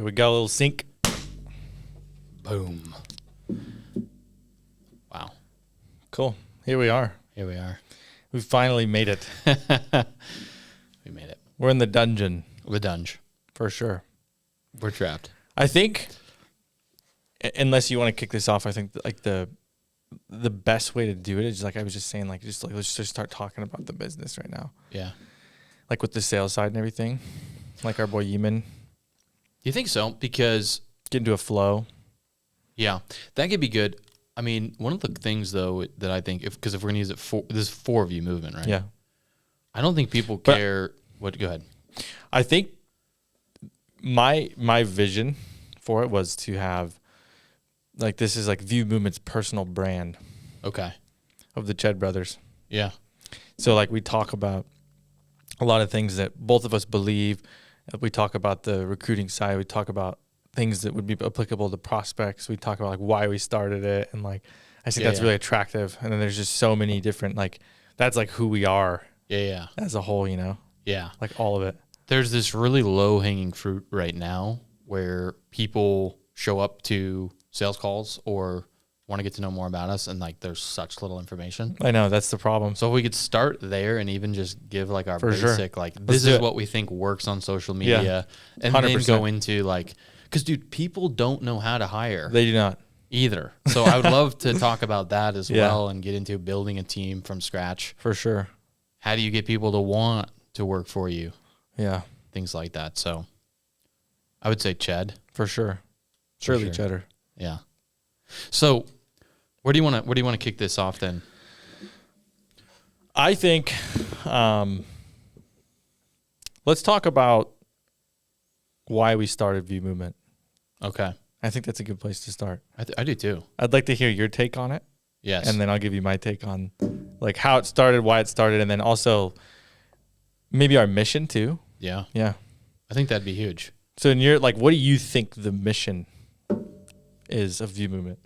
Here we go, a little sync. Boom. Wow. Cool. Here we are. Here we are. We finally made it. We made it. We're in the dungeon. The dungeon. For sure. We're trapped. I think, unless you want to kick this off, I think like the best way to do it is like I was just saying, like let's just start talking about the business right now. Yeah. Like with the sales side and everything. Like our boy Yeeman. You think so? Because Get into a flow. yeah, that could be good. I mean, one of the things though that I think, because if we're gonna use it for this 4-view movement, right? Yeah. I don't think people care. What? Go ahead. I think my vision for it was to have like this is like View Movement's personal brand Okay. of the Ched brothers. Yeah. So like we talk about a lot of things that both of us believe. We talk about the recruiting side. We talk about things that would be applicable to prospects. We talk about like why we started it, and like I think that's really attractive. And then there's just so many different like that's like who we are. Yeah. As a whole, you know. Yeah. Like all of it. There's this really low-hanging fruit right now where people show up to sales calls or want to get to know more about us, and like there's such little information. I know, that's the problem. So if we could start there and even just give like our For sure. basic, like this is what we think works on social media, and 100%. then go into like, because dude, people don't know how to hire They do not. either. So I would love to talk about that as well and get into building a team from scratch. For sure. How do you get people to want to work for you? Yeah. Things like that. So I would say Ched. For sure. Surely sure. Cheddar. Yeah. So where do you want to kick this off then? I think let's talk about why we started View Movement. Okay. I think that's a good place to start. I do too. I'd like to hear your take on it. Yes. And then I'll give you my take on like how it started, why it started, and then also maybe our mission too. Yeah. Yeah. I think that'd be huge. So in your like, what do you think the mission is of View Movement?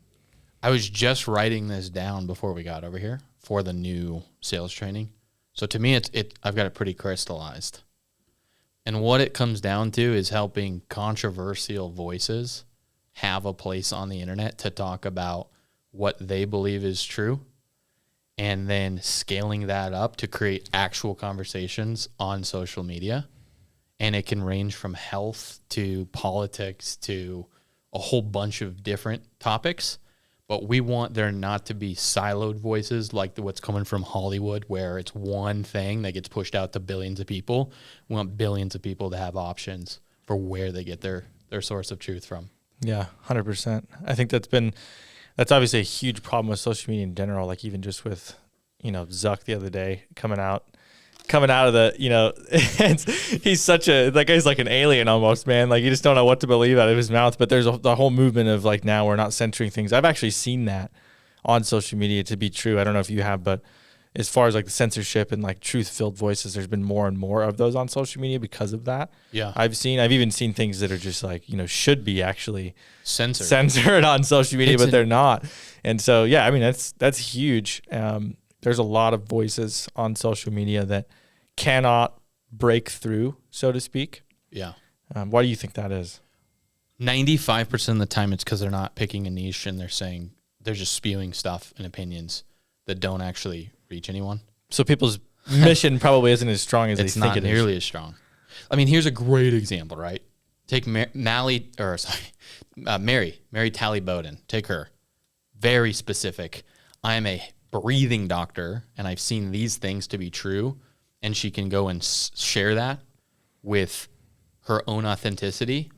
I was just writing this down before we got over here for the new sales training. So to me, I've got it pretty crystallized. And what it comes down to is helping controversial voices have a place on the internet to talk about what they believe is true, and then scaling that up to create actual conversations on social media. And it can range from health to politics to a whole bunch of different topics. But we want there not to be siloed voices like what's coming from Hollywood, where it's one thing that gets pushed out to billions of people. We want billions of people to have options for where they get their source of truth from. Yeah, 100%. I think that's obviously a huge problem with social media in general. Like even just with, Zuck the other day coming out of the, he's such that guy's like an alien almost, man. Like you just don't know what to believe out of his mouth. But there's the whole movement of like now we're not censoring things. I've actually seen that on social media to be true. I don't know if you have, but as far as like the censorship and like truth-filled voices, there's been more and more of those on social media because of that. Yeah. I've even seen things that are just like, should be actually censored on social media, but they're not. And so, yeah, I mean, that's huge. There's a lot of voices on social media that cannot break through, so to speak. Yeah. Why do you think that is? 95% of the time it's because they're not picking a niche and they're just spewing stuff and opinions that don't actually reach anyone. So people's mission probably isn't as strong as they think it is. It's not nearly as strong. I mean, here's a great example, right? Take Mary Tally Bowden. Take her. Very specific. I am a breathing doctor, and I've seen these things to be true, and she can go and share that with her own authenticity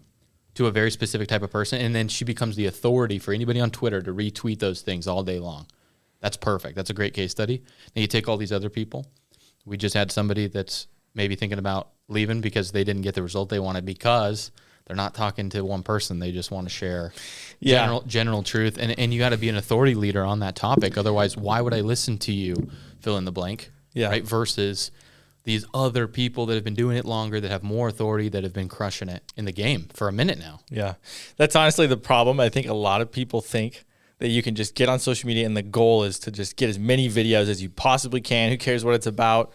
to a very specific type of person, and then she becomes the authority for anybody on Twitter to retweet those things all day long. That's perfect. That's a great case study. Now you take all these other people. We just had somebody that's maybe thinking about leaving because they didn't get the result they wanted because they're not talking to one person. They just want to share general truth. And you got to be an authority leader on that topic. Otherwise, why would I listen to you, fill in the blank, right? Versus these other people that have been doing it longer, that have more authority, that have been crushing it in the game for a minute now. Yeah. That's honestly the problem. I think a lot of people think that you can just get on social media and the goal is to just get as many videos as you possibly can. Who cares what it's about?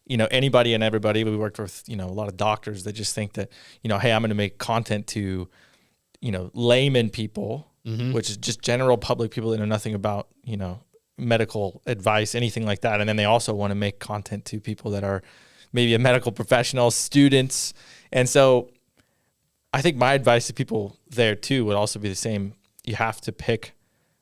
Anybody and everybody. We worked with, a lot of doctors that just think that, hey, I'm going to make content to layman people, Mm-hmm. which is just general public people that know nothing about, medical advice, anything like that. And then they also want to make content to people that are maybe a medical professional, students. And so I think my advice to people there too would also be the same. You have to pick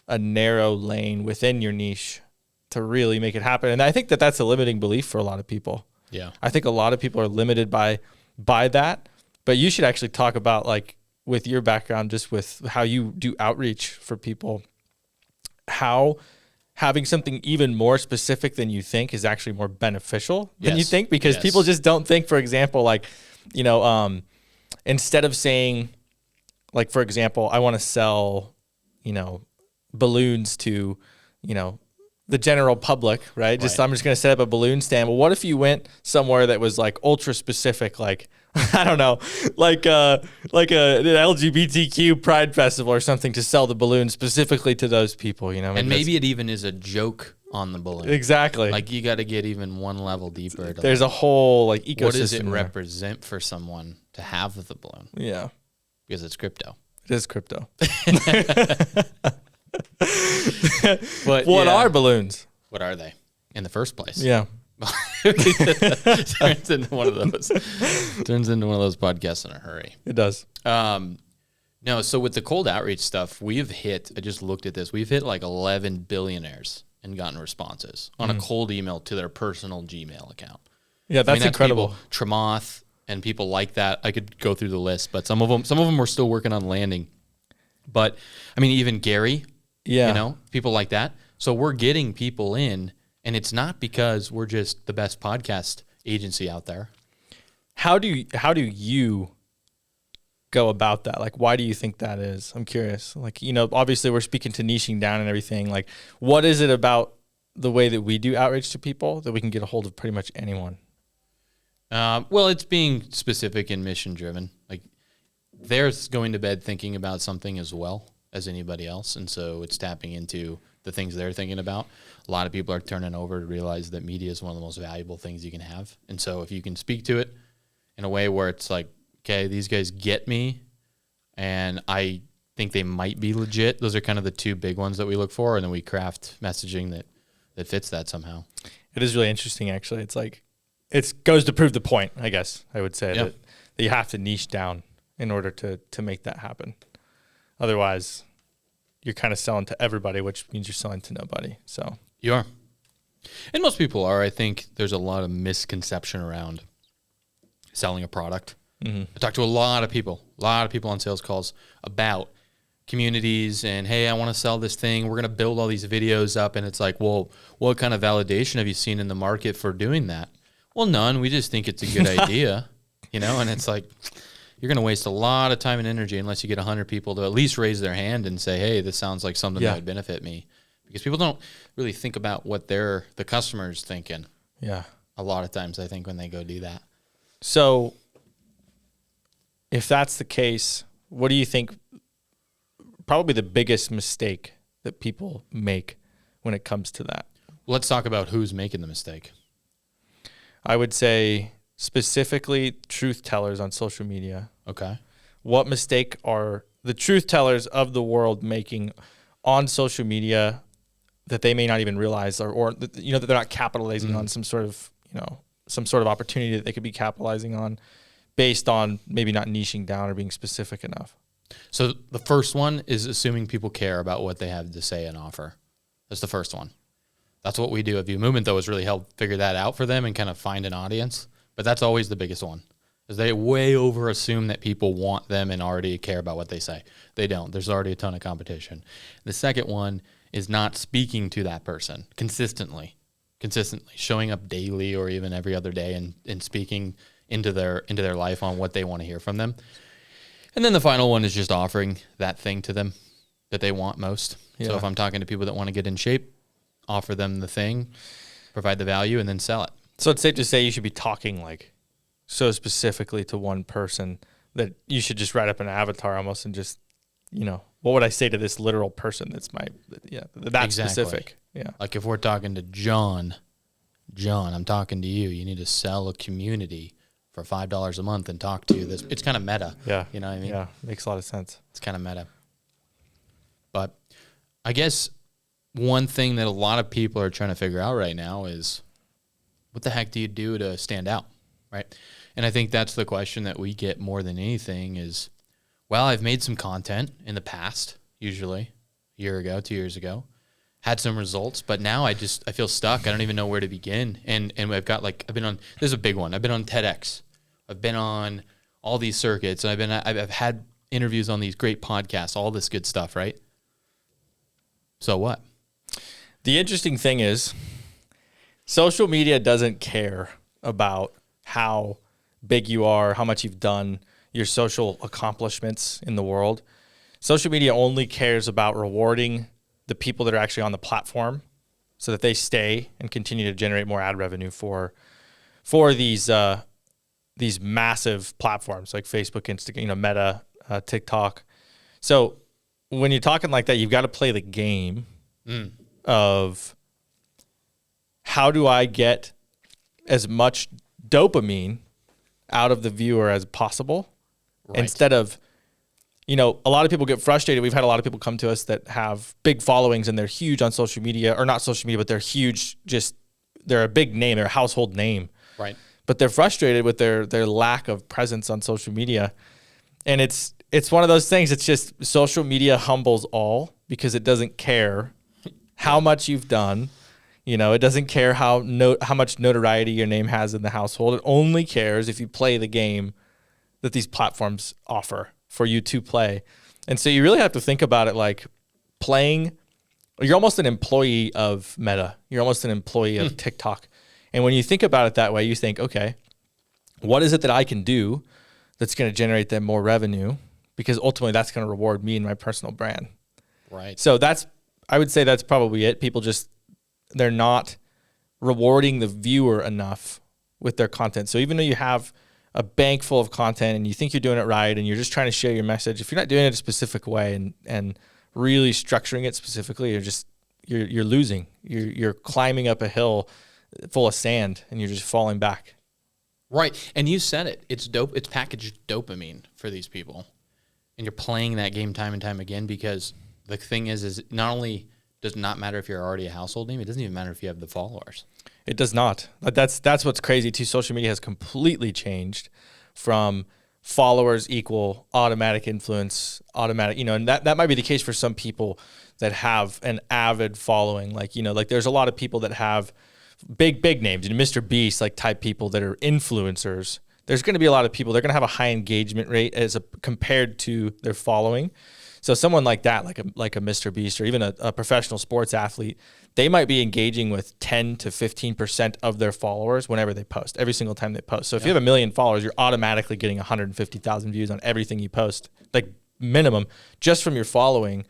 a narrow lane within your niche to really make it happen. And I think that that's a limiting belief for a lot of people. Yeah. I think a lot of people are limited by that, but you should actually talk about, like, with your background, just with how you do outreach for people, how having something even more specific than you think is actually more beneficial than you think, because people just don't think, for example, like, instead of saying, like, for example, I want to sell, balloons to, the general public, right? I'm just going to set up a balloon stand. Well, what if you went somewhere that was like ultra specific, like, I don't know, like an LGBTQ Pride Festival or something, to sell the balloon specifically to those people, And maybe it even is a joke on the balloon. Exactly. Like, you got to get even one level deeper. There's a whole, like, ecosystem. What does it there. represent for someone to have the balloon? Yeah. Because it's crypto. It is crypto. But what are balloons? What are they in the first place? Yeah. Turns into one of those. Turns into one of those podcasts in a hurry. It does. No, so with the cold outreach stuff, we've hit, I just looked at this, we've hit like 11 billionaires and gotten responses on a cold email to their personal Gmail account. Yeah, that's incredible. People, Tremoth and people like that. I could go through the list, but some of them were still working on landing. But I mean, even Gary, people like that. So we're getting people in, and it's not because we're just the best podcast agency out there. How do you go about that? Like, why do you think that is? I'm curious. Like, obviously we're speaking to niching down and everything. Like, what is it about the way that we do outreach to people that we can get a hold of pretty much anyone? Well, it's being specific and mission driven. Like, they're going to bed thinking about something as well as anybody else. And so it's tapping into the things they're thinking about. A lot of people are turning over to realize that media is one of the most valuable things you can have. And so if you can speak to it in a way where it's like, okay, these guys get me, and I think they might be legit. Those are kind of the two big ones that we look for. And then we craft messaging that fits that somehow. It is really interesting, actually. It's like, it goes to prove the point, I guess I would say, that you have to niche down in order to make that happen. Otherwise, you're kind of selling to everybody, which means you're selling to nobody. So you are. And most people are. I think there's a lot of misconception around selling a product. Mm-hmm. I talk to a lot of people on sales calls about communities and, hey, I want to sell this thing. We're going to build all these videos up. And it's like, well, what kind of validation have you seen in the market for doing that? Well, none. We just think it's a good idea, and it's like, you're going to waste a lot of time and energy unless you get 100 people to at least raise their hand and say, hey, this sounds like something that would benefit me. Because people don't really think about what the customer's thinking. Yeah. A lot of times, I think, when they go do that. So if that's the case, what do you think probably the biggest mistake that people make when it comes to that? Let's talk about who's making the mistake. I would say specifically truth tellers on social media. Okay. What mistake are the truth tellers of the world making on social media that they may not even realize, or that they're not capitalizing on some sort of opportunity that they could be capitalizing on based on maybe not niching down or being specific enough? So the first one is assuming people care about what they have to say and offer. That's the first one. That's what we do at View Movement, though, is really help figure that out for them and kind of find an audience. But that's always the biggest one, is they way over assume that people want them and already care about what they say. They don't. There's already a ton of competition. The second one is not speaking to that person consistently, showing up daily or even every other day and speaking into their life on what they want to hear from them. And then the final one is just offering that thing to them that they want most. Yeah. So if I'm talking to people that want to get in shape, offer them the thing, provide the value, and then sell it. So it's safe to say you should be talking like so specifically to one person that you should just write up an avatar almost and just, what would I say to this literal person that's exactly. Specific. Yeah. Like if we're talking to John, I'm talking to you. You need to sell a community for $5 a month and talk to this. It's kind of meta. Yeah. You know what I mean? Yeah. Makes a lot of sense. It's kind of meta. But I guess one thing that a lot of people are trying to figure out right now is what the heck do you do to stand out, right? And I think that's the question that we get more than anything is, well, I've made some content in the past, usually a year ago, 2 years ago, had some results, but now I feel stuck. I don't even know where to begin. And I've got I've been on, this is a big one. I've been on TEDx. I've been on all these circuits, and I've had interviews on these great podcasts, all this good stuff, right? So what? The interesting thing is social media doesn't care about how big you are, how much you've done, your social accomplishments in the world. Social media only cares about rewarding the people that are actually on the platform so that they stay and continue to generate more ad revenue for these massive platforms like Facebook, Instagram, Meta, TikTok. So when you're talking like that, you've got to play the game of how do I get as much dopamine out of the viewer as possible, right, instead of, a lot of people get frustrated. We've had a lot of people come to us that have big followings and they're huge on social media, or not social media, but they're huge. They're a big name. They're a household name. Right. But they're frustrated with their lack of presence on social media. And it's one of those things. It's just social media humbles all because it doesn't care how much you've done. It doesn't care how much notoriety your name has in the household. It only cares if you play the game that these platforms offer for you to play. And so you really have to think about it like you're almost an employee of Meta. You're almost an employee of TikTok. And when you think about it that way, you think, okay, what is it that I can do that's going to generate them more revenue? Because ultimately that's going to reward me and my personal brand. Right. So I would say that's probably it. People they're not rewarding the viewer enough with their content. So even though you have a bank full of content and you think you're doing it right and you're just trying to share your message, if you're not doing it a specific way and really structuring it specifically, you're losing. You're climbing up a hill full of sand and you're just falling back. Right. And you said it. It's packaged dopamine for these people. And you're playing that game time and time again because the thing is not only does it not matter if you're already a household name, it doesn't even matter if you have the followers. It does not. That's what's crazy too. Social media has completely changed from followers equal automatic influence, and that might be the case for some people that have an avid following. Like there's a lot of people that have big names, Mr. Beast, type people that are influencers. There's going to be a lot of people, they're going to have a high engagement rate compared to their following. So someone like that, like a Mr. Beast or even a professional sports athlete, they might be engaging with 10 to 15% of their followers whenever they post, every single time they post. So if you have 1 million followers, you're automatically getting 150,000 views on everything you post, minimum, just from your following.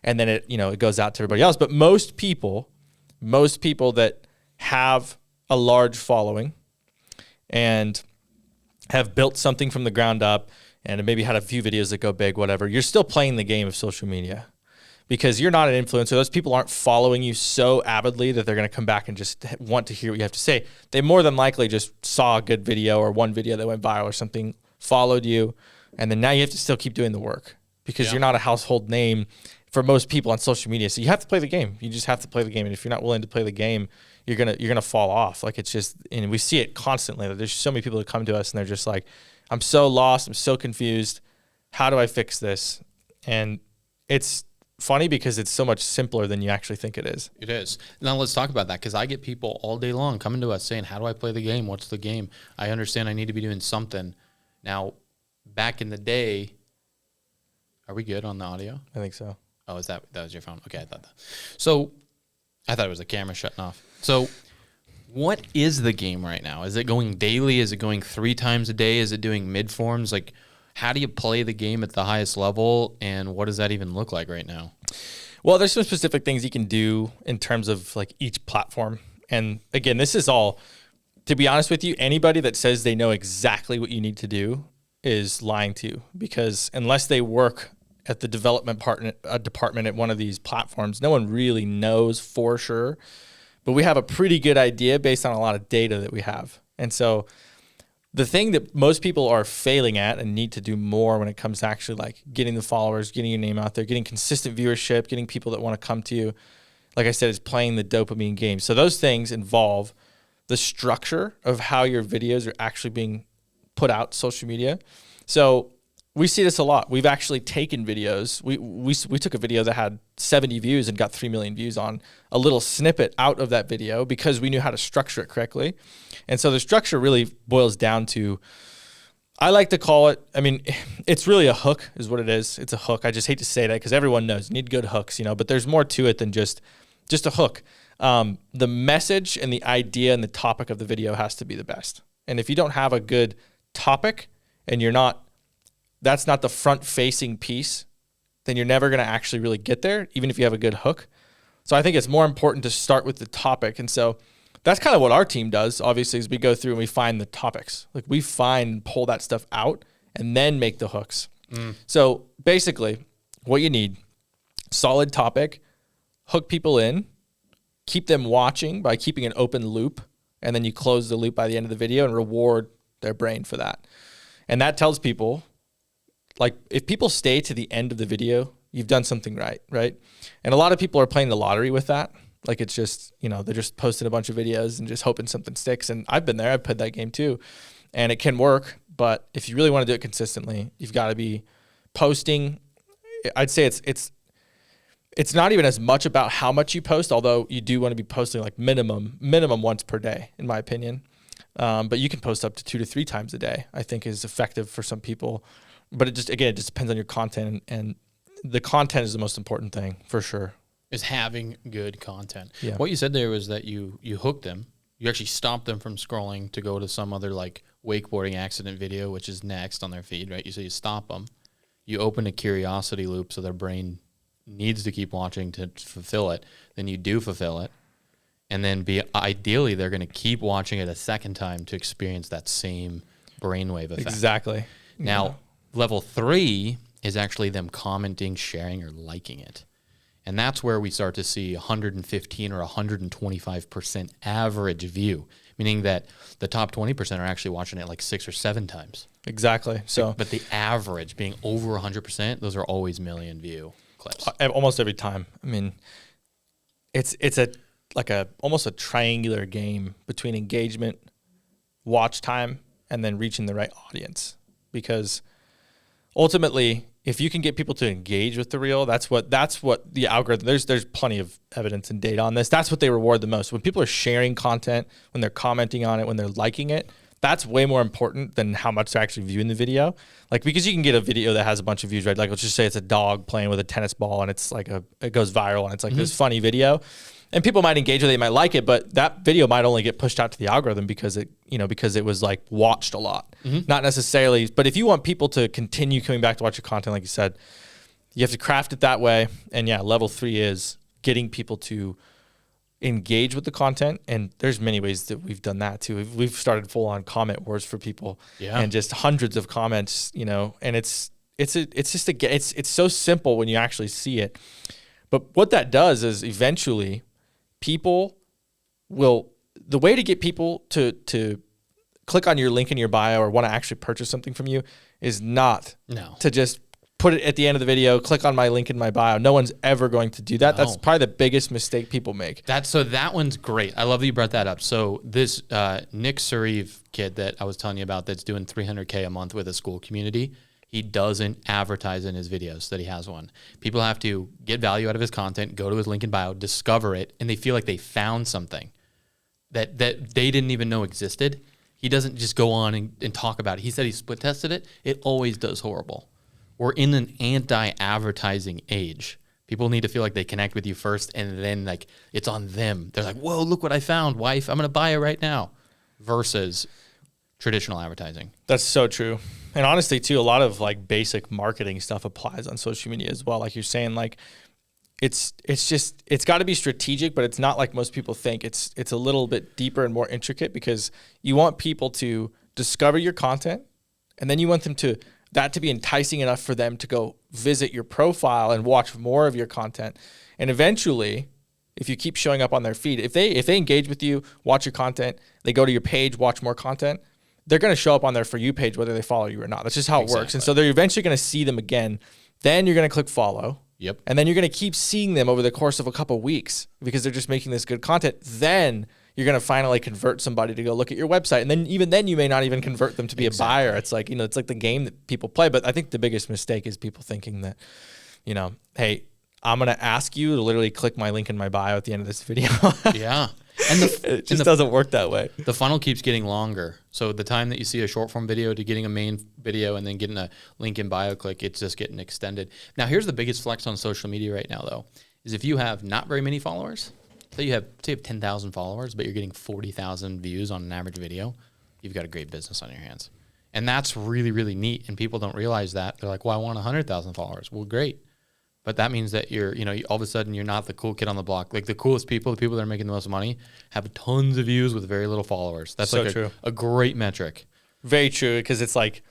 And then it goes out to everybody else. But most people that have a large following and have built something from the ground up and maybe had a few videos that go big, whatever, you're still playing the game of social media because you're not an influencer. Those people aren't following you so avidly that they're going to come back and just want to hear what you have to say. They more than likely just saw a good video or one video that went viral or something, followed you, and then now you have to still keep doing the work because you're not a household name for most people on social media. So you have to play the game. You just have to play the game. And if you're not willing to play the game, you're gonna fall off. It's just, and we see it constantly. There's so many people that come to us and they're just like, I'm so lost. I'm so confused. How do I fix this? And it's funny because it's so much simpler than you actually think it is. It is. Now let's talk about that because I get people all day long coming to us saying, how do I play the game? What's the game? I understand I need to be doing something. Now, back in the day, are we good on the audio? I think so. Oh, that was your phone? Okay, I thought that. So I thought it was the camera shutting off. So what is the game right now? Is it going daily? Is it going 3 times a day? Is it doing mid-forms? How do you play the game at the highest level, and what does that even look like right now? Well, there's some specific things you can do in terms of each platform. And again, this is all, to be honest with you, anybody that says they know exactly what you need to do is lying to you because unless they work at the development department at one of these platforms, no one really knows for sure. But we have a pretty good idea based on a lot of data that we have. And so the thing that most people are failing at and need to do more when it comes to actually like getting the followers, getting your name out there, getting consistent viewership, getting people that want to come to you, like I said, is playing the dopamine game. So those things involve the structure of how your videos are actually being put out social media. So we see this a lot. We've actually taken videos. We took a video that had 70 views and got 3 million views on a little snippet out of that video because we knew how to structure it correctly. And so the structure really boils down to, I like to call it, I mean, it's really a hook is what it is. It's a hook. I just hate to say that because everyone knows you need good hooks, but there's more to it than just a hook. The message and the idea and the topic of the video has to be the best. And if you don't have a good topic and that's not the front facing piece, then you're never going to actually really get there, even if you have a good hook. So I think it's more important to start with the topic. And so that's kind of what our team does, obviously, is we go through and we find the topics. Like we pull that stuff out and then make the hooks. So basically what you need, solid topic, hook people in, keep them watching by keeping an open loop, and then you close the loop by the end of the video and reward their brain for that. And that tells people, like, if people stay to the end of the video, you've done something right, right? And a lot of people are playing the lottery with that. Like, it's just, they're just posting a bunch of videos and just hoping something sticks. And I've been there. I've played that game too. And it can work. But if you really want to do it consistently, you've got to be posting. I'd say it's not even as much about how much you post, although you do want to be posting like minimum once per day, in my opinion. But you can post up to 2 to 3 times a day, I think is effective for some people. But it just depends on your content, and the content is the most important thing for sure. Is having good content. Yeah. What you said there was that you hooked them. You actually stopped them from scrolling to go to some other like wakeboarding accident video, which is next on their feed, right? So you stop them. You open a curiosity loop so their brain needs to keep watching to fulfill it. Then you do fulfill it. And then ideally they're going to keep watching it a second time to experience that same brainwave effect. Exactly. Now, level 3 is actually them commenting, sharing, or liking it. And that's where we start to see 115 or 125% average view, meaning that the top 20% are actually watching it like 6 or 7 times. Exactly. So, but the average being over 100%, those are always million view clips. Almost every time. I mean, it's almost a triangular game between engagement, watch time, and then reaching the right audience. Because ultimately, if you can get people to engage with the reel, that's what the algorithm, there's plenty of evidence and data on this. That's what they reward the most. When people are sharing content, when they're commenting on it, when they're liking it, that's way more important than how much they're actually viewing the video. Like, because you can get a video that has a bunch of views, right? Like, let's just say it's a dog playing with a tennis ball and it's like it goes viral and it's like this funny video. And people might engage with it, they might like it, but that video might only get pushed out to the algorithm because it was like watched a lot. Not necessarily, but if you want people to continue coming back to watch your content, like you said, you have to craft it that way. And yeah, level 3 is getting people to engage with the content. And there's many ways that we've done that too. We've started full on comment wars for people and just hundreds of comments, and it's so simple when you actually see it. But what that does is eventually people will, the way to get people to click on your link in your bio or want to actually purchase something from you is not to just put it at the end of the video, click on my link in my bio. No one's ever going to do that. No. That's probably the biggest mistake people make. So that one's great. I love that you brought that up. So this Nick Sariv kid that I was telling you about that's doing $300K a month with a school community, he doesn't advertise in his videos that he has one. People have to get value out of his content, go to his link in bio, discover it, and they feel like they found something that they didn't even know existed. He doesn't just go on and talk about it. He said he split tested it. It always does horrible. We're in an anti-advertising age. People need to feel like they connect with you first, and then like it's on them. They're like, whoa, look what I found, wife. I'm going to buy it right now. Versus traditional advertising. That's so true. And honestly, too, a lot of like basic marketing stuff applies on social media as well. Like you're saying, like it's got to be strategic, but it's not like most people think. It's a little bit deeper and more intricate because you want people to discover your content, and then you want them to be enticing enough for them to go visit your profile and watch more of your content. And eventually, if you keep showing up on their feed, if they engage with you, watch your content, they go to your page, watch more content, they're going to show up on their For You page whether they follow you or not. That's just how it works. And Exactly. so they're eventually going to see them again. Then you're going to click follow. Yep. And then you're going to keep seeing them over the course of a couple of weeks because they're just making this good content. Then you're going to finally convert somebody to go look at your website. And then even then you may not even convert them to be a buyer. It's like, it's like the game that people play. But I think the biggest mistake is people thinking that, hey, I'm going to ask you to literally click my link in my bio at the end of this video. Yeah. And It just doesn't work that way. the funnel keeps getting longer. So the time that you see a short form video to getting a main video and then getting a link in bio click, it's just getting extended. Now, here's the biggest flex on social media right now, though, is if you have not very many followers, say you have 10,000 followers, but you're getting 40,000 views on an average video, you've got a great business on your hands. And that's really, really neat. And people don't realize that. They're like, well, I want 100,000 followers. Well, great. But that means that you're, all of a sudden you're not the cool kid on the block. Like the coolest people, the people that are making the most money, have tons of views with very little followers. That's So like true. a great metric. Very true, because it's like,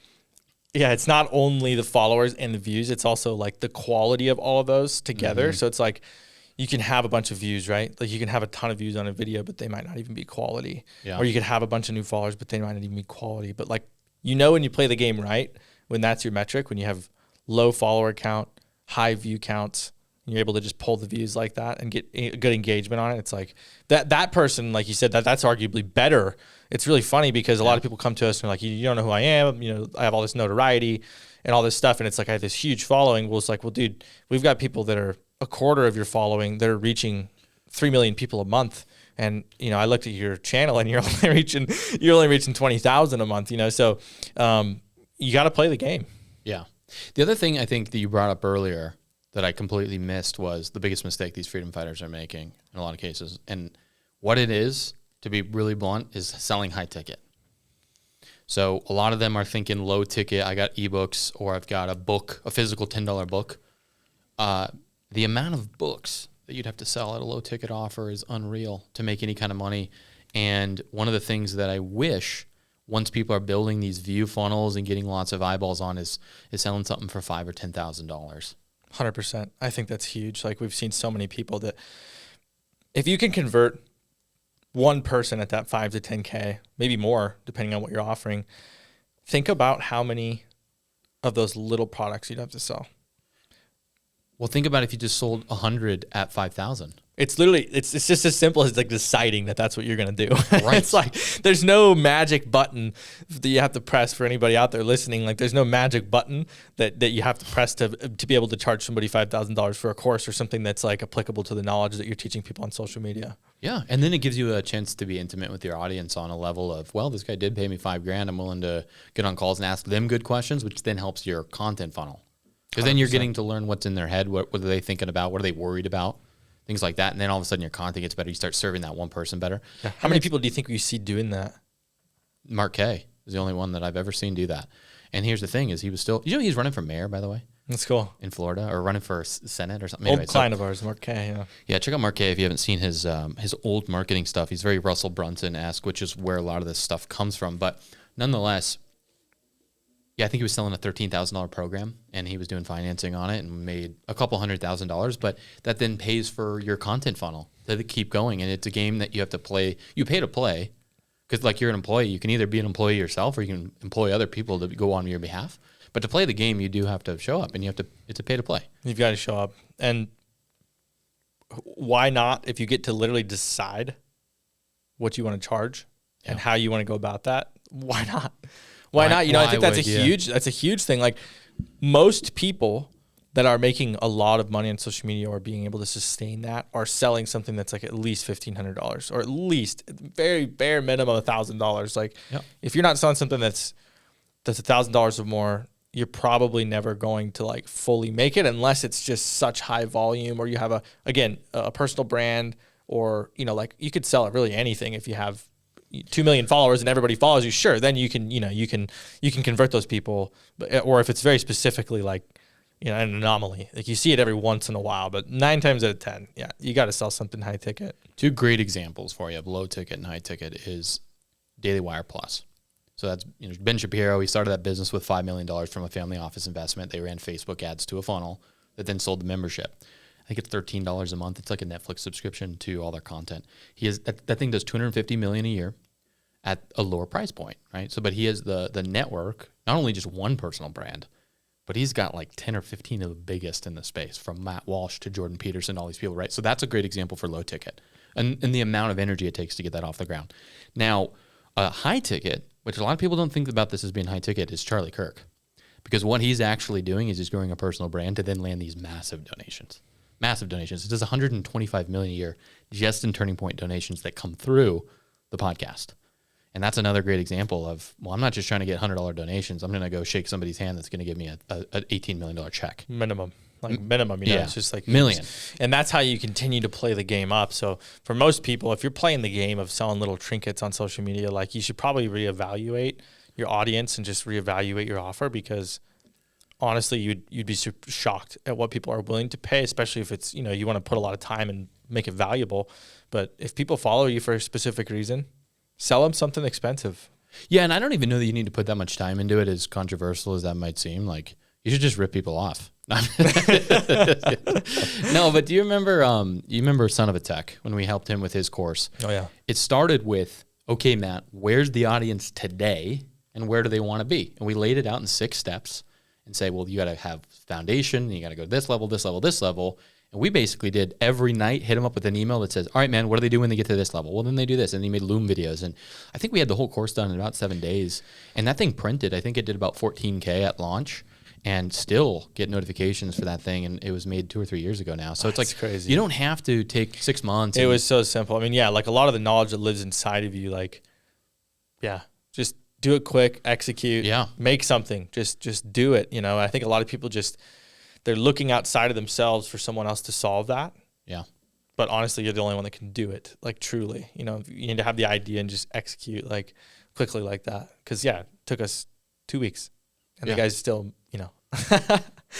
it's not only the followers and the views, it's also like the quality of all of those together. So it's like you can have a bunch of views, right? Like you can have a ton of views on a video, but they might not even be quality. Yeah. Or you could have a bunch of new followers, but they might not even be quality. But like, when you play the game right, when that's your metric, when you have low follower count, high view counts, and you're able to just pull the views like that and get good engagement on it. It's like that person, like you said, that's arguably better. It's really funny because a lot of people come to us and are like, you don't know who I am. I have all this notoriety and all this stuff. And it's like, I have this huge following. Well, it's like, well, dude, we've got people that are a quarter of your following. They're reaching 3 million people a month. And, I looked at your channel and you're only reaching 20,000 a month, so you got to play the game. Yeah. The other thing I think that you brought up earlier that I completely missed was the biggest mistake these freedom fighters are making in a lot of cases. And what it is, to be really blunt, is selling high ticket. So a lot of them are thinking low ticket. I got ebooks or I've got a book, a physical $10 book. The amount of books that you'd have to sell at a low ticket offer is unreal to make any kind of money. And one of the things that I wish once people are building these view funnels and getting lots of eyeballs on is selling something for $5,000 or $10,000. 100%. I think that's huge. Like we've seen so many people that if you can convert one person at that 5 to 10K, maybe more, depending on what you're offering, think about how many of those little products you'd have to sell. Well, think about if you just sold 100 at 5,000. It's literally, it's just as simple as like deciding that that's what you're going to do. Right. It's like, there's no magic button that you have to press for anybody out there listening. Like there's no magic button that you have to press to be able to charge somebody $5,000 for a course or something that's like applicable to the knowledge that you're teaching people on social media. Yeah. And then it gives you a chance to be intimate with your audience on a level of, well, this guy did pay me $5,000. I'm willing to get on calls and ask them good questions, which then helps your content funnel. Because then you're getting to learn what's in their head. What are they thinking about? What are they worried about? Things like that. And then all of a sudden your content gets better. You start serving that one person better. Yeah. How many people do you think we see doing that? Mark Kay is the only one that I've ever seen do that. And here's the thing is he was still, he's running for mayor, by the way, That's cool. in Florida, or running for Senate or something. Old Anyway, client of ours, Mark K. Yeah. Yeah, check out Mark Kay if you haven't seen his old marketing stuff. He's very Russell Brunson-esque, which is where a lot of this stuff comes from. But nonetheless, yeah, I think he was selling a $13,000 program, and he was doing financing on it and made a couple $100,000. But that then pays for your content funnel to keep going. And it's a game that you have to play. You pay to play because, like, you're an employee. You can either be an employee yourself or you can employ other people to go on your behalf. But to play the game, you do have to show up, and it's a pay to play. You've got to show up. And why not, if you get to literally decide what you want to charge and how you want to go about that, why not? Why not? I think that's a huge thing. Like most people that are making a lot of money on social media or being able to sustain that are selling something that's like at least $1,500 or at least very bare minimum $1,000. Like if you're not selling something that's $1,000 or more, you're probably never going to like fully make it unless it's just such high volume or you have a personal brand or, like you could sell it really anything if you have 2 million followers and everybody follows you. Sure. Then you can convert those people, or if it's very specifically like, an anomaly, like you see it every once in a while, but 9 times out of 10, you got to sell something high ticket. 2 great examples for you of low ticket and high ticket is Daily Wire Plus. So that's Ben Shapiro. He started that business with $5 million from a family office investment. They ran Facebook ads to a funnel that then sold the membership. I think it's $13 a month. It's like a Netflix subscription to all their content. He has that thing does $250 million a year, at a lower price point, right? So, but he has the network, not only just one personal brand, but he's got like 10 or 15 of the biggest in the space, from Matt Walsh to Jordan Peterson, all these people, right? So that's a great example for low ticket and the amount of energy it takes to get that off the ground. Now, a high ticket, which a lot of people don't think about this as being high ticket, is Charlie Kirk. Because what he's actually doing is he's growing a personal brand to then land these massive donations. Massive donations. It does 125 million a year just in Turning Point donations that come through the podcast. And that's another great example of, well, I'm not just trying to get $100 donations. I'm going to go shake somebody's hand that's going to give me an $18 million check. Minimum. Like minimum, you know, Yeah. it's just like Million. And that's how you continue to play the game up. So for most people, if you're playing the game of selling little trinkets on social media, like you should probably reevaluate your audience and just reevaluate your offer, because honestly, you'd be super shocked at what people are willing to pay, especially if it's, you know, you want to put a lot of time and make it valuable. But if people follow you for a specific reason, sell them something expensive. Yeah, and I don't even know that you need to put that much time into it, as controversial as that might seem. Like, you should just rip people off. No, but do you remember Son of a Tech, when we helped him with his course? Oh, yeah. It started with, okay, Matt, where's the audience today and where do they want to be? And we laid it out in 6 steps and say, well, you got to have foundation, you got to go to this level, this level, this level. And we basically did every night, hit them up with an email that says, all right, man, what do they do when they get to this level? Well, then they do this. And he made Loom videos. And I think we had the whole course done in about 7 days. And that thing printed, I think it did about 14K at launch, and still get notifications for that thing. And it was made 2 or 3 years ago now. So it's That's like, crazy. you don't have to take 6 months. It was so simple. I mean, yeah, like a lot of the knowledge that lives inside of you, like, yeah, just do it quick, execute, make something, just do it. You know, I think a lot of people they're looking outside of themselves for someone else to solve that. Yeah. But honestly, you're the only one that can do it, like truly. You know, you need to have the idea and just execute like quickly like that. Because, yeah, it took us 2 weeks. And the guy's still, you know.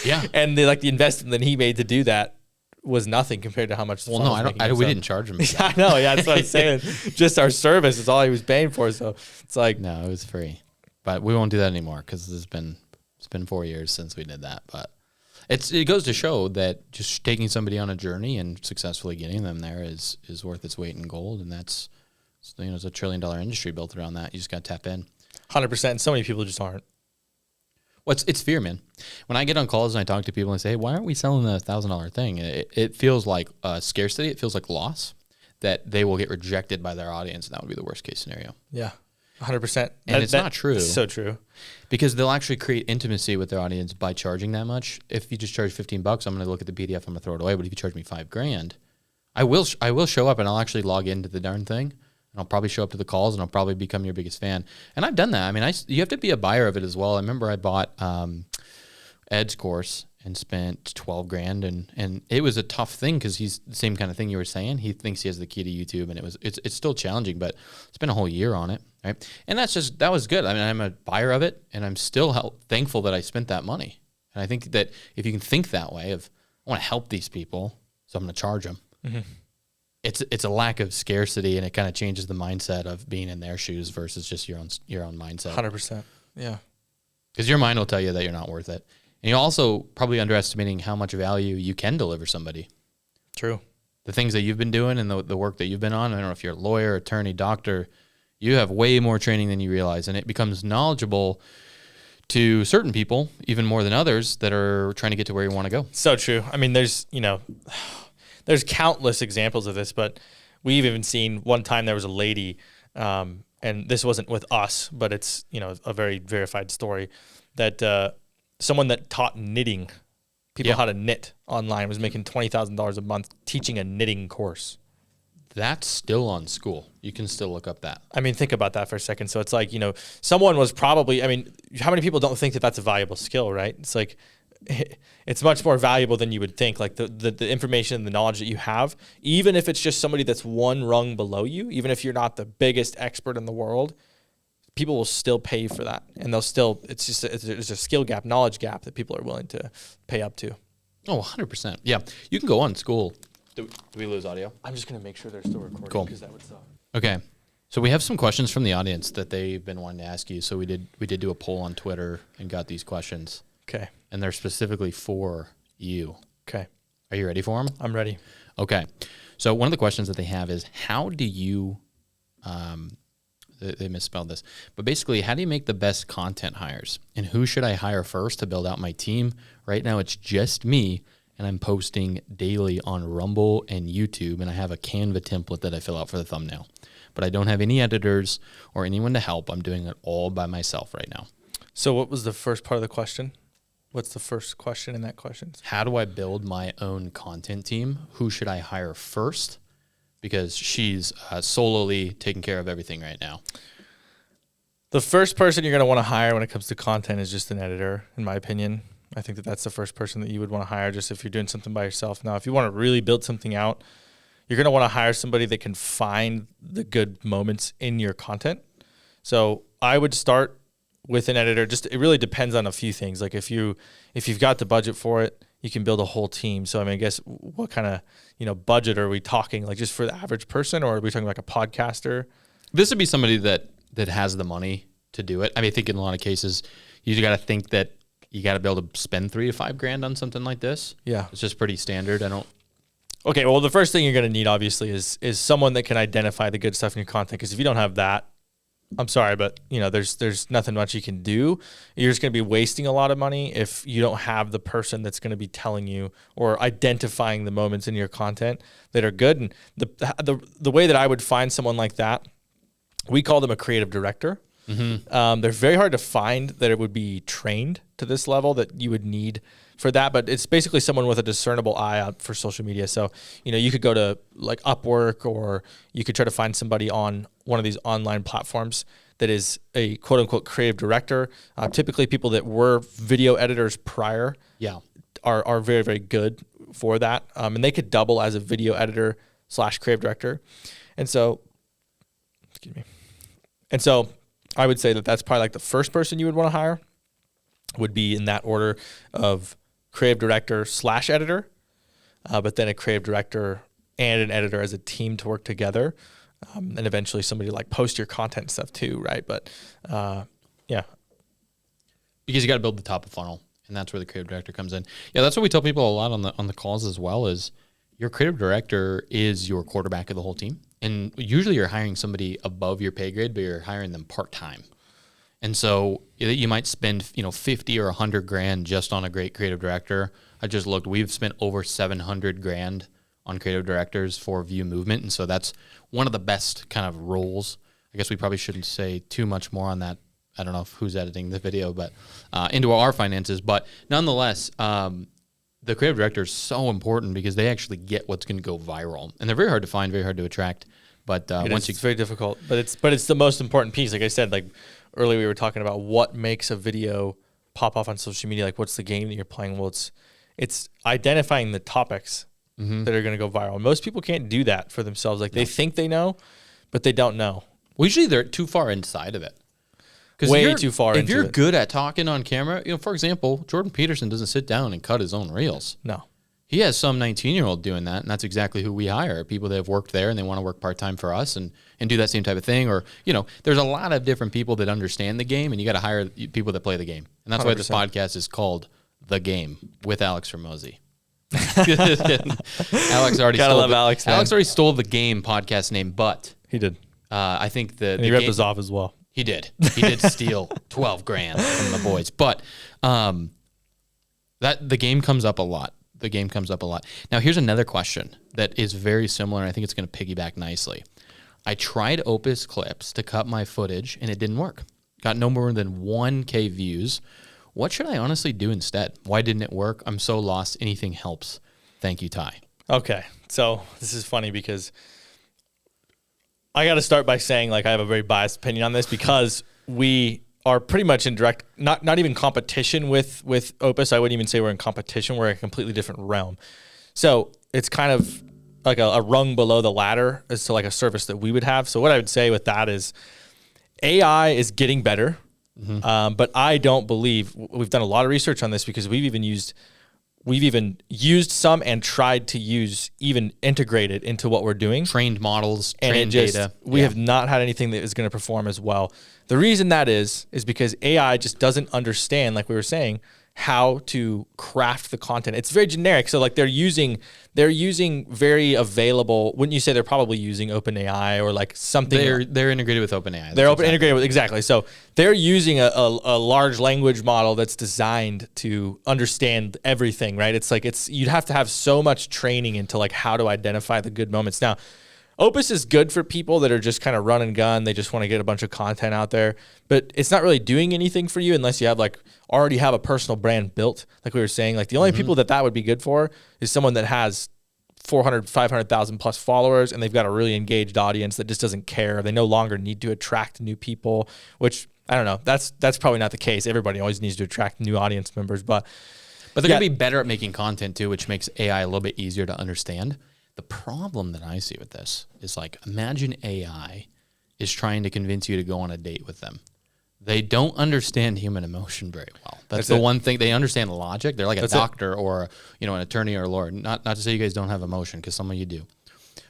Yeah. And the investment that he made to do that was nothing compared to how much. Well, no, we didn't charge him. Yeah, I know. Yeah, that's what I'm saying. Just our service is all he was paying for. So it's like, no, it was free. But we won't do that anymore, because it's been 4 years since we did that. But it goes to show that just taking somebody on a journey and successfully getting them there is worth its weight in gold. And that's, you know, it's $1 trillion industry built around that. You just got to tap in. 100%. And so many people just aren't. Well, it's fear, man. When I get on calls and I talk to people and I say, hey, why aren't we selling the $1,000 thing? It feels like scarcity. It feels like loss, that they will get rejected by their audience. And that would be the worst case scenario. Yeah, 100%. And it's not true. It's so true. Because they'll actually create intimacy with their audience by charging that much. If you just charge $15, I'm going to look at the PDF, I'm going to throw it away. But if you charge me $5,000, I will show up and I'll actually log into the darn thing. And I'll probably show up to the calls and I'll probably become your biggest fan. And I've done that. I mean, you have to be a buyer of it as well. I remember I bought Ed's course and spent $12,000, and it was a tough thing, because he's the same kind of thing you were saying. He thinks he has the key to YouTube, and it's still challenging, but it's been a whole year on it, right? And that was good. I mean, I'm a buyer of it, and I'm still thankful that I spent that money. And I think that if you can think that way of, I want to help these people, so I'm going to charge them. Mm-hmm. It's a lack of scarcity, and it kind of changes the mindset of being in their shoes versus just your own mindset. 100%. Yeah. Because your mind will tell you that you're not worth it. And you're also probably underestimating how much value you can deliver somebody. True. The things that you've been doing and the work that you've been on, I don't know if you're a lawyer, attorney, doctor, you have way more training than you realize. And it becomes knowledgeable to certain people, even more than others, that are trying to get to where you want to go. So true. I mean, there's countless examples of this, but we've even seen one time there was a lady, and this wasn't with us, but it's, you know, a very verified story, that someone that taught knitting people how to knit online was making $20,000 a month teaching a knitting course. That's still on school. You can still look up that. I mean, think about that for a second. So it's like, you know, someone was probably, I mean, how many people don't think that that's a valuable skill, right? It's like, it's much more valuable than you would think. Like the information and the knowledge that you have, even if it's just somebody that's one rung below you, even if you're not the biggest expert in the world, people will still pay you for that. And they'll still, it's a skill gap, knowledge gap that people are willing to pay up to. Oh, 100%. Yeah. You can go on school. Do we lose audio? I'm just going to make sure they're still recording. Cool. Because that would suck. Okay. So we have some questions from the audience that they've been wanting to ask you. So we did do a poll on Twitter and got these questions. Okay. And they're specifically for you. Okay. Are you ready for them? I'm ready. Okay. So one of the questions that they have is, how do you They misspelled this. But basically, how do you make the best content hires? And who should I hire first to build out my team? Right now, it's just me, and I'm posting daily on Rumble and YouTube, and I have a Canva template that I fill out for the thumbnail. But I don't have any editors or anyone to help. I'm doing it all by myself right now. So what was the first part of the question? What's the first question in that question? How do I build my own content team? Who should I hire first? Because she's solely taking care of everything right now. The first person you're going to want to hire when it comes to content is just an editor, in my opinion. I think that that's the first person that you would want to hire just if you're doing something by yourself. Now, if you want to really build something out, you're going to want to hire somebody that can find the good moments in your content. So I would start with an editor. Just it really depends on a few things. Like if you've got the budget for it, you can build a whole team. So I mean, I guess what kind of budget are we talking? Like just for the average person, or are we talking like a podcaster? This would be somebody that has the money to do it. I mean, I think in a lot of cases, you got to think that you got to be able to spend $3,000 to $5,000 on something like this. Yeah, it's just pretty standard. Okay, well, the first thing you're going to need obviously is someone that can identify the good stuff in your content. Because if you don't have that, I'm sorry, but there's nothing much you can do. You're just going to be wasting a lot of money if you don't have the person that's going to be telling you or identifying the moments in your content that are good. And the way that I would find someone like that, we call them a creative director. Mm-hmm. They're very hard to find that it would be trained to this level that you would need for that, but it's basically someone with a discernible eye out for social media. So, you could go to like Upwork, or you could try to find somebody on one of these online platforms that is a quote unquote creative director. Typically people that were video editors prior are very, very good for that. And they could double as a video editor / creative director. And so I would say that that's probably like the first person you would want to hire would be in that order of creative director / editor, but then a creative director and an editor as a team to work together. And eventually somebody like post your content and stuff too, right? But yeah. Because you got to build the top of funnel, and that's where the creative director comes in. Yeah, that's what we tell people a lot on the calls as well, is your creative director is your quarterback of the whole team. And usually you're hiring somebody above your pay grade, but you're hiring them part-time. And so you might spend, $50,000 or $100,000 just on a great creative director. I just looked, we've spent over $700,000 on creative directors for View Movement. And so that's one of the best kind of roles. I guess we probably shouldn't say too much more on that. I don't know who's editing the video, but into our finances. But nonetheless, the creative director is so important because they actually get what's going to go viral. And they're very hard to find, very hard to attract. But it's very difficult. But it's the most important piece. Like I said, like earlier we were talking about what makes a video pop off on social media. Like what's the game that you're playing? Well, it's identifying the topics that are going to go viral. Most people can't do that for themselves. Like they think they know, but they don't know. Well, usually they're too far inside of it. Way too far into it. If you're good at talking on camera, for example, Jordan Peterson doesn't sit down and cut his own reels. No. He has some 19-year-old doing that, and that's exactly who we hire, people that have worked there and they want to work part-time for us and do that same type of thing. Or, there's a lot of different people that understand the game, and you got to hire people that play the game. And that's 100%. Why this podcast is called The Game with Alex Hormozi. Alex already stole the Game podcast name, but he did. I think he ripped us off as well. He did. He did steal $12,000 from the boys. But that the game comes up a lot. Now, here's another question that is very similar, and I think it's going to piggyback nicely. I tried Opus Clips to cut my footage, and it didn't work. Got no more than 1K views. What should I honestly do instead? Why didn't it work? I'm so lost. Anything helps. Thank you, Ty. Okay. So this is funny because I got to start by saying I have a very biased opinion on this because we are pretty much in direct, not even competition with Opus. I wouldn't even say we're in competition. We're in a completely different realm. So it's kind of like a rung below the ladder as to a service that we would have. So what I would say with that is AI is getting better. Mm-hmm. But I don't believe we've done a lot of research on this because we've even used some and tried to even integrate it into what we're doing. Trained models, trained data. We have not had anything that is going to perform as well. The reason that is because AI just doesn't understand, like we were saying, how to craft the content. It's very generic. So like they're using very available. Wouldn't you say they're probably using OpenAI or like something? They're integrated with OpenAI. They're integrated with, exactly. So they're using a large language model that's designed to understand everything, right? It's like you'd have to have so much training into like how to identify the good moments. Now, Opus is good for people that are just kind of run and gun. They just want to get a bunch of content out there, but it's not really doing anything for you unless you have already have a personal brand built. Like we were saying, like the only people that would be good for is someone that has 400, 500,000 plus followers, and they've got a really engaged audience that just doesn't care. They no longer need to attract new people, which I don't know. That's probably not the case. Everybody always needs to attract new audience members, but they're going to be better at making content too, which makes AI a little bit easier to understand. The problem that I see with this is like, imagine AI is trying to convince you to go on a date with them. They don't understand human emotion very well. That's the one thing. They understand logic. They're like a doctor or an attorney or a lawyer. Not to say you guys don't have emotion, because some of you do.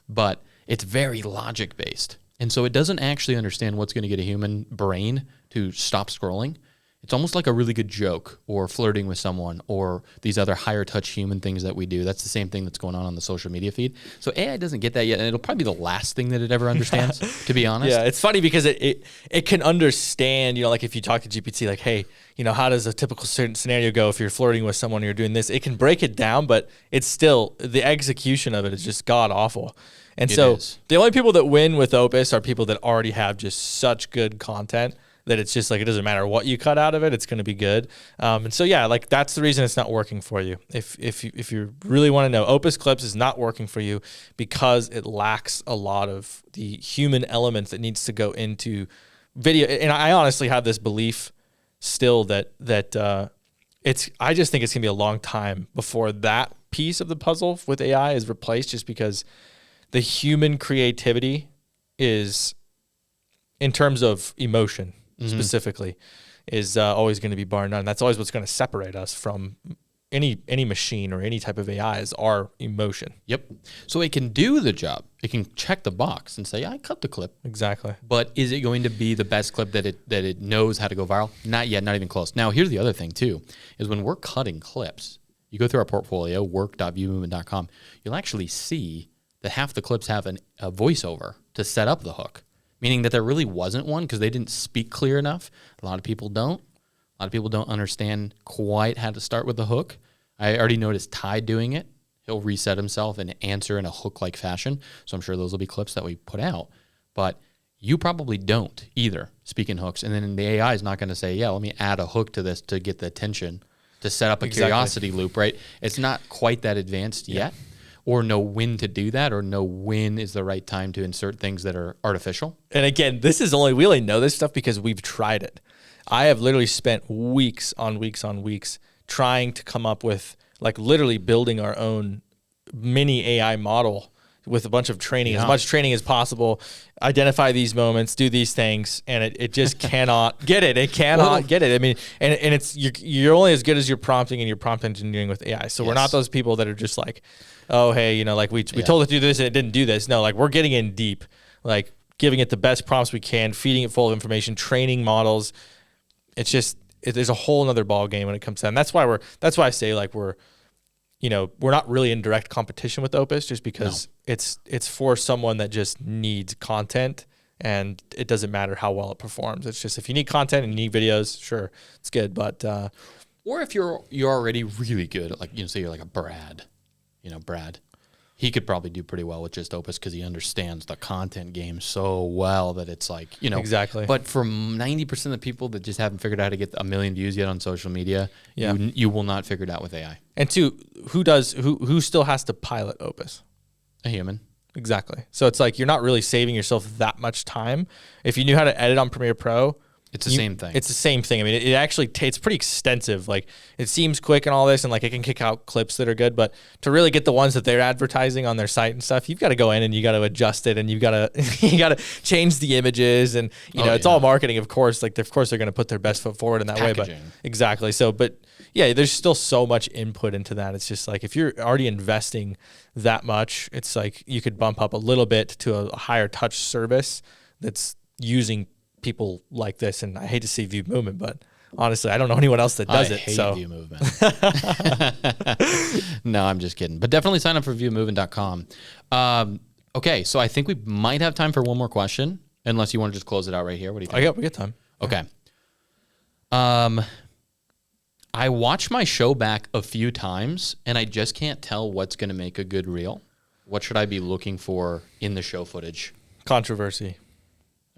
But it's very logic based. And so it doesn't actually understand what's going to get a human brain to stop scrolling. It's almost like a really good joke or flirting with someone or these other higher touch human things that we do. That's the same thing that's going on the social media feed. So AI doesn't get that yet, and it'll probably be the last thing that it ever understands, to be honest. Yeah, it's funny because it can understand, like if you talk to GPT, like, hey, how does a typical scenario go if you're flirting with someone or you're doing this? It can break it down, but it's still, the execution of it is just god awful. And so the only people that win with Opus are people that already have just such good content that it's just like, it doesn't matter what you cut out of it, it's going to be good. And so, yeah, like that's the reason it's not working for you. If you really want to know, Opus Clips is not working for you because it lacks a lot of the human elements that needs to go into video. And I honestly have this belief still that I just think it's going to be a long time before that piece of the puzzle with AI is replaced, just because the human creativity is, in terms of emotion, specifically, is always going to be bar none. That's always what's going to separate us from any machine or any type of AI, is our emotion. Yep. So it can do the job. It can check the box and say, I cut the clip. Exactly. But is it going to be the best clip that it knows how to go viral? Not yet, not even close. Now, here's the other thing too, is when we're cutting clips, you go through our portfolio, work.viewmovement.com, you'll actually see that half the clips have a voiceover to set up the hook. Meaning that there really wasn't one because they didn't speak clear enough. A lot of people don't. A lot of people don't understand quite how to start with the hook. I already noticed Ty doing it. He'll reset himself and answer in a hook-like fashion. So I'm sure those will be clips that we put out. But you probably don't either speak in hooks. And then the AI is not going to say, yeah, let me add a hook to this to get the attention, to set up a curiosity loop, right? It's not quite that advanced yet. Or know when to do that, or know when is the right time to insert things that are artificial. And again, we only know this stuff because we've tried it. I have literally spent weeks on weeks trying to come up with, like, literally building our own mini AI model with a bunch of training, as much training as possible, identify these moments, do these things, and it just cannot get it. It cannot get it. I mean, and it's you're only as good as your prompting and your prompt engineering with AI. So we're not those people that are just like, oh, hey, like we told it to do this and it didn't do this. No, like we're getting in deep, like giving it the best prompts we can, feeding it full of information, training models. It's just, there's a whole nother ball game when it comes to that. And that's why I say, like, we're not really in direct competition with Opus, just because it's for someone that just needs content, and it doesn't matter how well it performs. It's just, if you need content and you need videos, sure, it's good. But or if you're already really good, like, say you're like a Brad, Brad, he could probably do pretty well with just Opus because he understands the content game so well that it's like, Exactly. But for 90% of the people that just haven't figured out how to get 1 million views yet on social media, you will not figure it out with AI. And two, who still has to pilot Opus? A human. Exactly. So it's like, you're not really saving yourself that much time. If you knew how to edit on Premiere Pro, it's the same thing. It's the same thing. I mean, it actually it's pretty extensive. Like, it seems quick and all this, and like it can kick out clips that are good, but to really get the ones that they're advertising on their site and stuff, you've got to go in and you got to adjust it, and you got to change the images, and it's all marketing, of course. Like, of course they're going to put their best foot forward in that way, but exactly. So, but yeah, there's still so much input into that. It's just like, if you're already investing that much, it's like you could bump up a little bit to a higher touch service that's using people like this. And I hate to say View Movement, but Honestly, I don't know anyone else that does I it. hate So View Movement. No, I'm just kidding. But definitely sign up for viewmovement.com. Okay, so I think we might have time for one more question, unless you want to just close it out right here. What do you think? we got time. Okay. I watched my show back a few times, and I just can't tell what's going to make a good reel. What should I be looking for in the show footage? Controversy.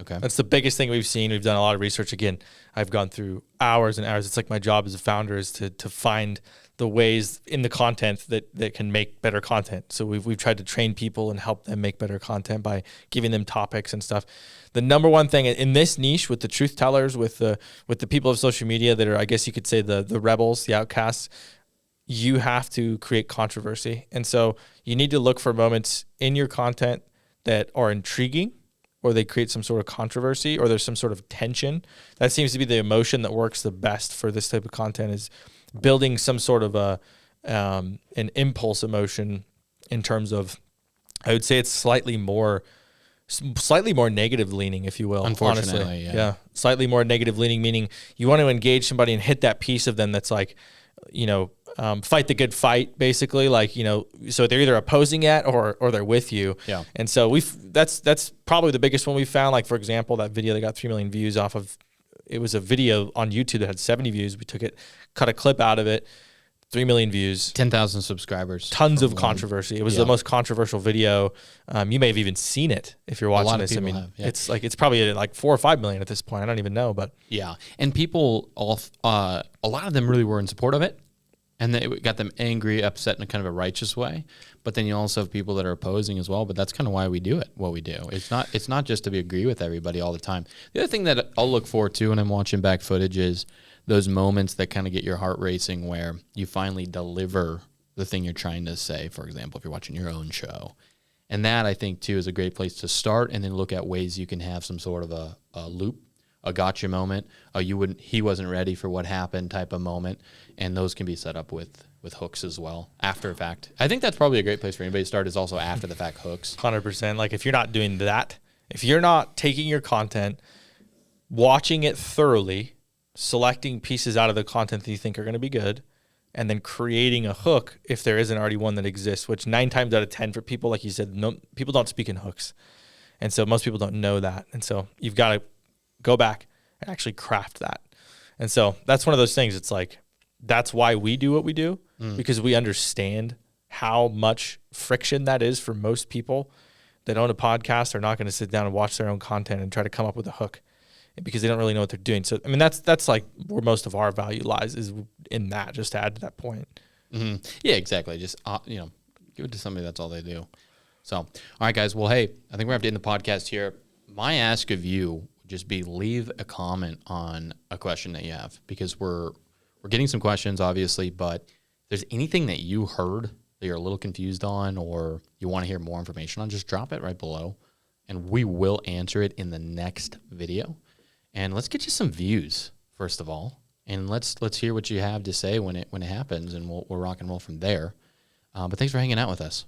Okay. That's the biggest thing we've seen. We've done a lot of research. Again, I've gone through hours and hours. It's like my job as a founder is to find the ways in the content that can make better content. So we've tried to train people and help them make better content by giving them topics and stuff. The number one thing in this niche with the truth tellers, with the people of social media that are, I guess you could say, the rebels, the outcasts, you have to create controversy. And so you need to look for moments in your content that are intriguing, or they create some sort of controversy, or there's some sort of tension. That seems to be the emotion that works the best for this type of content, is building some sort of an impulse emotion in terms of, I would say it's slightly more negative leaning, if you will. Unfortunately, honestly. yeah. Slightly more negative leaning, meaning you want to engage somebody and hit that piece of them that's like, fight the good fight, basically. Like, so they're either opposing it or they're with you. Yeah. And so that's probably the biggest one we found. Like, for example, that video that got 3 million views off of, it was a video on YouTube that had 70 views. We took it, cut a clip out of it, 3 million views, 10,000 subscribers, tons of controversy. It was the most controversial video. You may have even seen it if you're watching this. I mean, it's probably at like 4 or 5 million at this point. I don't even know, but yeah. And people, a lot of them really were in support of it, and it got them angry, upset in a kind of a righteous way. But then you also have people that are opposing as well. But that's kind of why we do it. What we do. It's not just to agree with everybody all the time. The other thing that I'll look forward to when I'm watching back footage is those moments that kind of get your heart racing, where you finally deliver the thing you're trying to say. For example, if you're watching your own show, and that, I think too, is a great place to start, and then look at ways you can have some sort of a loop, a gotcha moment, he wasn't ready for what happened type of moment, and those can be set up with hooks as well after the fact. I think that's probably a great place for anybody to start, is also after the fact hooks. 100%. Like, if you're not doing that, if you're not taking your content, watching it thoroughly, selecting pieces out of the content that you think are going to be good, and then creating a hook if there isn't already one that exists, which 9 times out of 10 for people, like you said, no, people don't speak in hooks. And so most people don't know that. And so you've got to go back and actually craft that. And so that's one of those things. It's like, that's why we do what we do, because we understand how much friction that is for most people that own a podcast. Are not going to sit down and watch their own content and try to come up with a hook, because they don't really know what they're doing. So, I mean, that's like where most of our value lies, is in that, just to add to that point. Mm-hmm. Yeah, exactly. Just, give it to somebody that's all they do. So, all right, guys. Well, hey, I think we're going to end the podcast here. My ask of you would just be, leave a comment on a question that you have, because we're getting some questions, obviously, but if there's anything that you heard that you're a little confused on, or you want to hear more information on, just drop it right below, and we will answer it in the next video. And let's get you some views, first of all, and let's hear what you have to say when it happens, and we'll rock and roll from there. But thanks for hanging out with us.